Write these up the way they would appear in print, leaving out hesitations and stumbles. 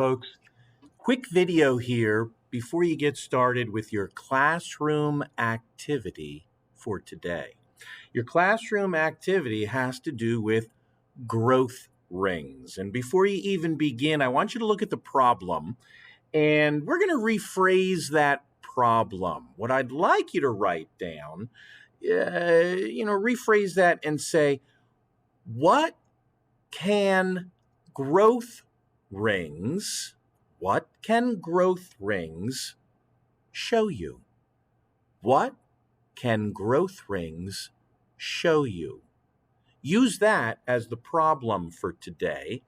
folks. Quick video here before you get started with your classroom activity for today. Your classroom activity has to do with growth rings. And before you even begin, I want you to look at the problem, and we're going to rephrase that problem. What I'd like you to write down, rephrase that and say, what can growth rings, what can growth rings show you? What can growth rings show you? Use that as the problem for today.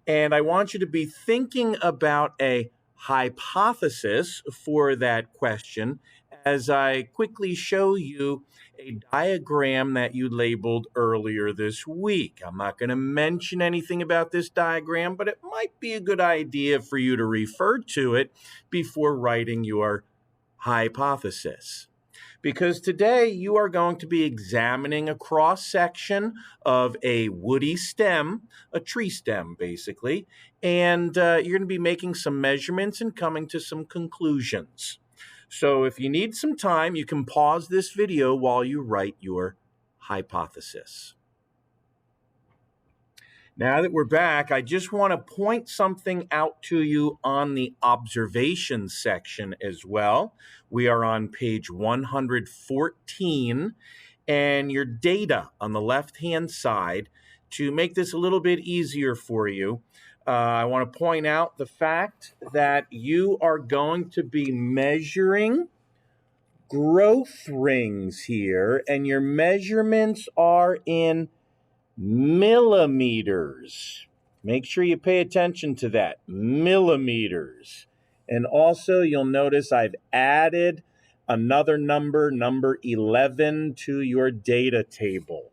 And I want you to be thinking about a hypothesis for that question as I quickly show you a diagram that you labeled earlier this week. I'm not going to mention anything about this diagram, but it might be a good idea for you to refer to it before writing your hypothesis. Because today you are going to be examining a cross-section of a woody stem, a tree stem basically, and you're going to be making some measurements and coming to some conclusions. So if you need some time, you can pause this video while you write your hypothesis. Now that we're back, I just want to point something out to you on the observation section as well. We are on page 114, and your data on the left-hand side. To make this a little bit easier for you, I want to point out the fact that you are going to be measuring growth rings here, and your measurements are in millimeters. Make sure you pay attention to that, millimeters. And also you'll notice I've added another number 11 to your data table.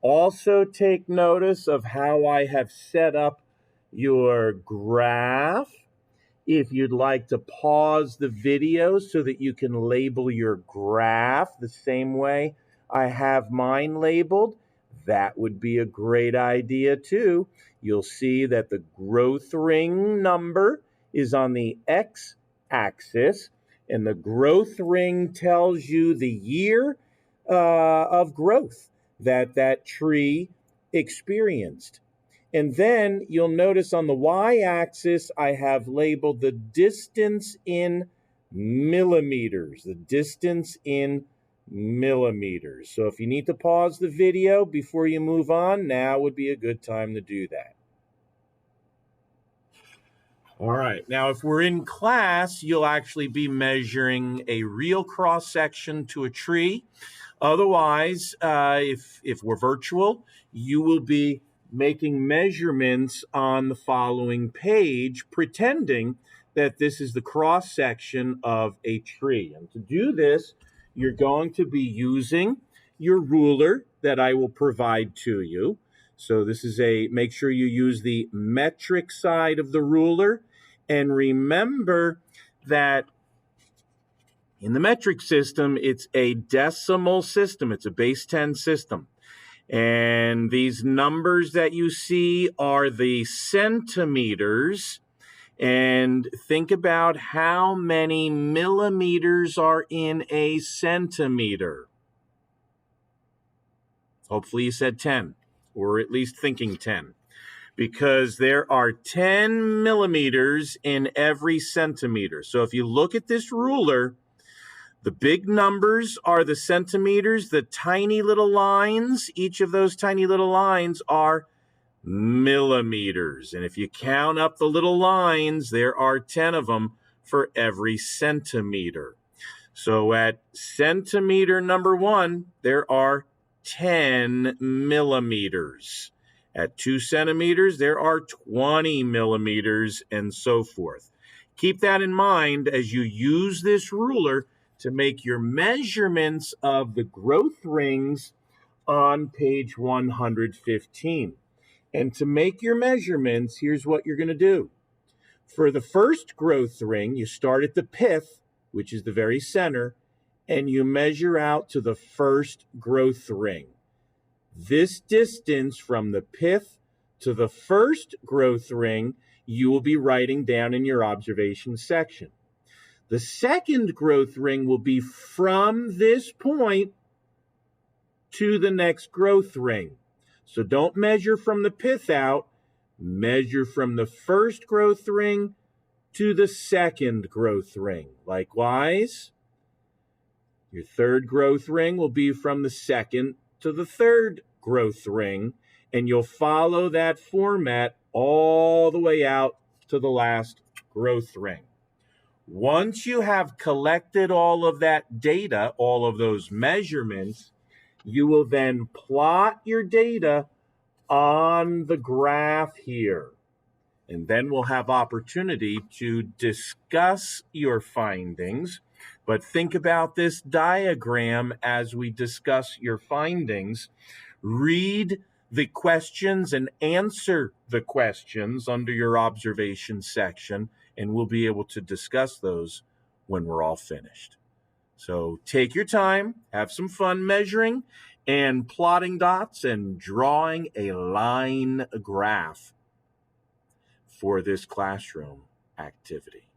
Also take notice of how I have set up your graph. If you'd like to pause the video so that you can label your graph the same way I have mine labeled, that would be a great idea too. You'll see that the growth ring number is on the x-axis, and the growth ring tells you the year of growth that that tree experienced. And then you'll notice on the y-axis, I have labeled the distance in millimeters, the distance in millimeters. So if you need to pause the video before you move on, now would be a good time to do that. All right, now if we're in class, you'll actually be measuring a real cross-section to a tree. Otherwise, if we're virtual, you will be making measurements on the following page, pretending that this is the cross-section of a tree. And to do this, you're going to be using your ruler that I will provide to you. So this is make sure you use the metric side of the ruler. And remember that in the metric system, it's a decimal system. It's a base 10 system. And these numbers that you see are the centimeters. And think about how many millimeters are in a centimeter. Hopefully you said 10, or at least thinking 10, because there are 10 millimeters in every centimeter. So if you look at this ruler, the big numbers are the centimeters, the tiny little lines, each of those tiny little lines are millimeters. And if you count up the little lines, there are 10 of them for every centimeter. So at centimeter number 1, there are 10 millimeters. At 2 centimeters, there are 20 millimeters, and so forth. Keep that in mind as you use this ruler to make your measurements of the growth rings on page 115. And to make your measurements, here's what you're going to do. For the first growth ring, you start at the pith, which is the very center, and you measure out to the first growth ring. This distance from the pith to the first growth ring you will be writing down in your observation section. The second growth ring will be from this point to the next growth ring. So don't measure from the pith out, measure from the first growth ring to the second growth ring. Likewise, your third growth ring will be from the second to the third growth ring, and you'll follow that format all the way out to the last growth ring. Once you have collected all of that data, all of those measurements, you will then plot your data on the graph here. And then we'll have opportunity to discuss your findings. But think about this diagram as we discuss your findings. Read the questions and answer the questions under your observation section, and we'll be able to discuss those when we're all finished. So take your time, have some fun measuring and plotting dots and drawing a line graph for this classroom activity.